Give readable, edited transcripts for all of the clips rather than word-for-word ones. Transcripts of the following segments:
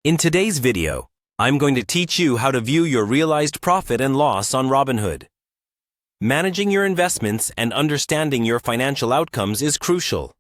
In today's video, I'm going to teach you how to view your realized profit and loss on Robinhood. Managing your investments and understanding your financial outcomes is crucial,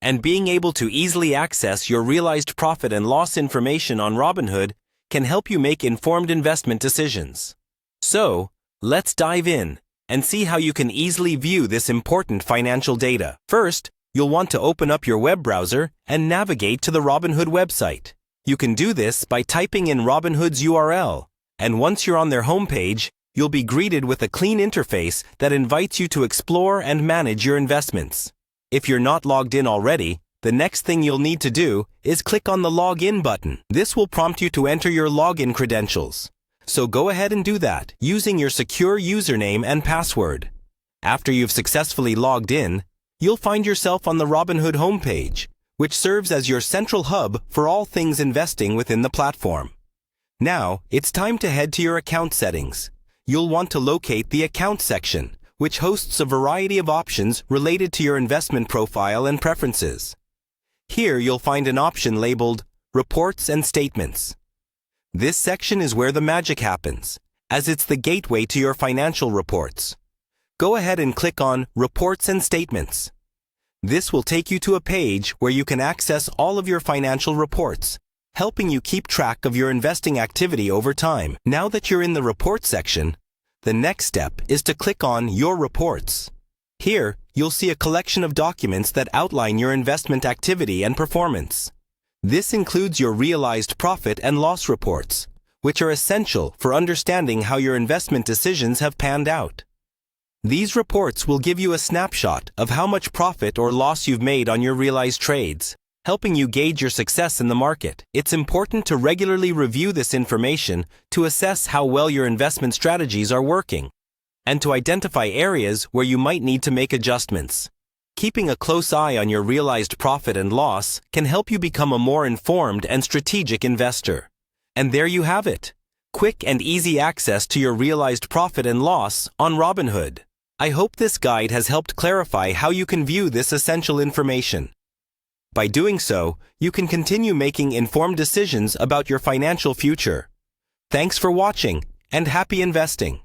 and being able to easily access your realized profit and loss information on Robinhood can help you make informed investment decisions. So, let's dive in and see how you can easily view this important financial data. First, you'll want to open up your web browser and navigate to the Robinhood website. You can do this by typing in Robinhood's URL, and once you're on their homepage, you'll be greeted with a clean interface that invites you to explore and manage your investments. If you're not logged in already, the next thing you'll need to do is click on the Login button. This will prompt you to enter your login credentials. So go ahead and do that using your secure username and password. After you've successfully logged in, you'll find yourself on the Robinhood homepage, which serves as your central hub for all things investing within the platform. Now, it's time to head to your account settings. You'll want to locate the Account section, which hosts a variety of options related to your investment profile and preferences. Here, you'll find an option labeled Reports and Statements. This section is where the magic happens, as it's the gateway to your financial reports. Go ahead and click on Reports and Statements. This will take you to a page where you can access all of your financial reports, helping you keep track of your investing activity over time. Now that you're in the Reports section, the next step is to click on Your Reports. Here, you'll see a collection of documents that outline your investment activity and performance. This includes your realized profit and loss reports, which are essential for understanding how your investment decisions have panned out. These reports will give you a snapshot of how much profit or loss you've made on your realized trades, helping you gauge your success in the market. It's important to regularly review this information to assess how well your investment strategies are working, and to identify areas where you might need to make adjustments. Keeping a close eye on your realized profit and loss can help you become a more informed and strategic investor. And there you have it. Quick and easy access to your realized profit and loss on Robinhood. I hope this guide has helped clarify how you can view this essential information. By doing so, you can continue making informed decisions about your financial future. Thanks for watching, and happy investing!